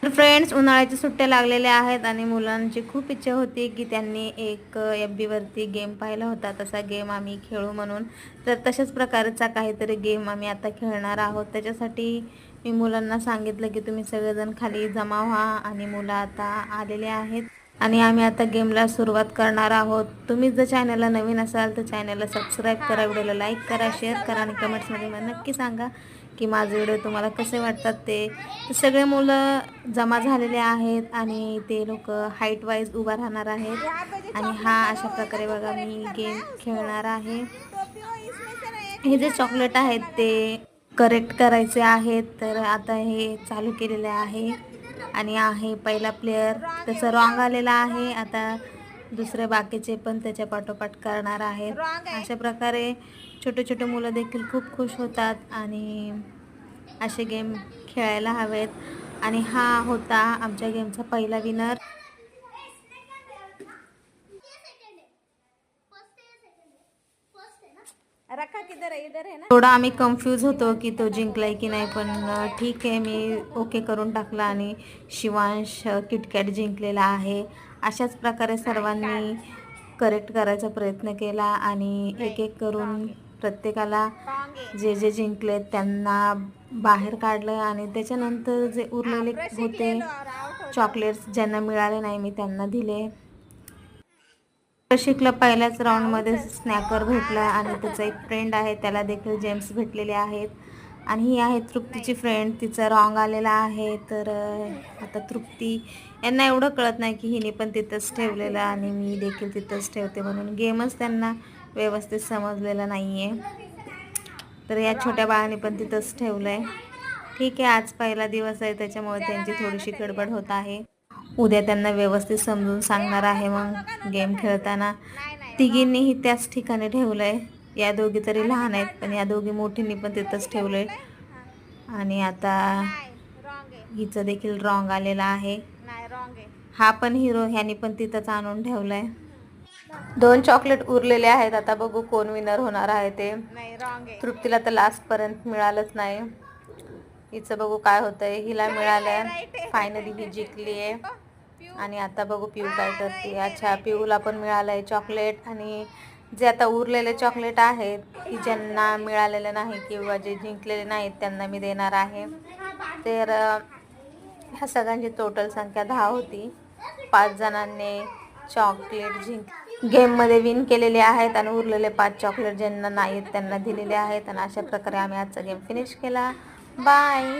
तर फ्रेंड्स, उन्हाळ्याच्या सुट्ट्या लागलेल्या आहेत आणि मुलांची खूप इच्छा होती की त्यांनी एक FB वरती गेम पाहिला होता, तसा गेम आम्ही खेळू म्हणून. तर तशाच प्रकारचा काहीतरी गेम आम्ही आता खेळणार आहोत. त्याच्यासाठी मी मुलांना सांगितलं की तुम्ही सगळेजण खाली जमा व्हा आणि मुलं आता आलेले आहेत आणि आम्ही आता गेमला सुरुवात करणार आहोत. तुम्ही जर चॅनलला नवीन असाल तर चॅनलला सबस्क्राईब करा, व्हिडिओला लाईक करा, शेअर करा आणि कमेंट्समध्ये मला नक्की सांगा की माझे व्हिडिओ तुम्हाला कसे वाटतात ते. तर सगळे मुलं जमा झालेले आहेत आणि ते लोक हाईट वाईज उभा राहणार आहेत आणि हा अशा प्रकारे बघा मी गेम खेळणार आहे. हे जे चॉकलेट आहेत ते करेक्ट करायचे आहेत. तर आता हे चालू केलेले आहे आणि आहे पहिला प्लेयर, त्याचा रॉंग आलेला आहे. आता दुसरे बाकीचे पण त्याच्या पाठोपाठ करणार आहेत. अशा प्रकारे छोटे छोटे मुलं देखील खूप खुश होतात आणि असे गेम खेळायला हवेत. आणि हा होता आमच्या गेमचा पहिला विनर. थोडा आम्ही कन्फ्यूज होतो की तो जिंकलाय की नाही, पण ठीक आहे, मी ओके करून टाकला आणि शिवांश किटकॅट जिंकलेला आहे. अशाच प्रकारे सर्वांनी करेक्ट करायचा प्रयत्न केला आणि एक एक करून प्रत्येकाला जे जे जिंकले त्यांना बाहेर काढलं आणि त्याच्यानंतर जे उरलेले होते चॉकलेट्स ज्यांना मिळाले नाही मी त्यांना दिले. शिकला पहिल्याच राऊंडमध्ये स्नॅकर भेटला आणि त्याचा एक फ्रेंड आहे त्याला देखील जेम्स भेटलेले आहेत. आणि ही आहे तृप्तीची फ्रेंड, तिचा रॉंग आलेला आहे. तर आता तृप्ती यांना एवढं कळत नाही की हिने पण तिथंच ठेवलेलं आणि मी देखील तिथंच ठेवते म्हणून गेमच त्यांना व्यवस्थित समजलेलं नाही आहे. तर या छोट्या बाळाने पण तिथंच ठेवलं आहे. ठीक आहे, आज पहिला दिवस आहे त्याच्यामुळे त्यांची थोडीशी गडबड होत आहे. उद्या त्यांना व्यवस्थित समजून सांगणार आहे. मग गेम खेळताना तिघींनीही त्याच ठिकाणी ठेवलं आहे. या दोघी तरी लहान आहेत पण या दोघी मोठींनी पण तिथंच ठेवलं आहे. आणि आता हिचं देखील रॉंग आलेला आहे. हा पण हिरो, ह्यानी पण तिथंच आणून ठेवलं आहे. 2 चॉकलेट उरलेले आहेत. आता बघू कोण विनर होणार आहे ते. तृप्तीला तर लास्टपर्यंत मिळालंच नाही. हिचं बघू काय होतंय. हिला मिळालंय, फायनली ही जिंकली आहे. आणि आता बघू पिऊ काय करते. अच्छा, पिऊला पण मिळालंय चॉकलेट. आणि जे आता उरलेले चॉकलेट आहेत की ज्यांना मिळालेले नाही किंवा जे जिंकलेले नाहीत त्यांना मी देणार आहे. तर ह्या सगळ्यांची टोटल संख्या 10 होती. 5 जणांनी चॉकलेट गेममध्ये विन केलेले आहेत आणि उरलेले 5 चॉकलेट ज्यांना नाहीत त्यांना दिलेले आहेत. आणि अशा प्रकारे आम्ही आजचा गेम फिनिश केला. बाय.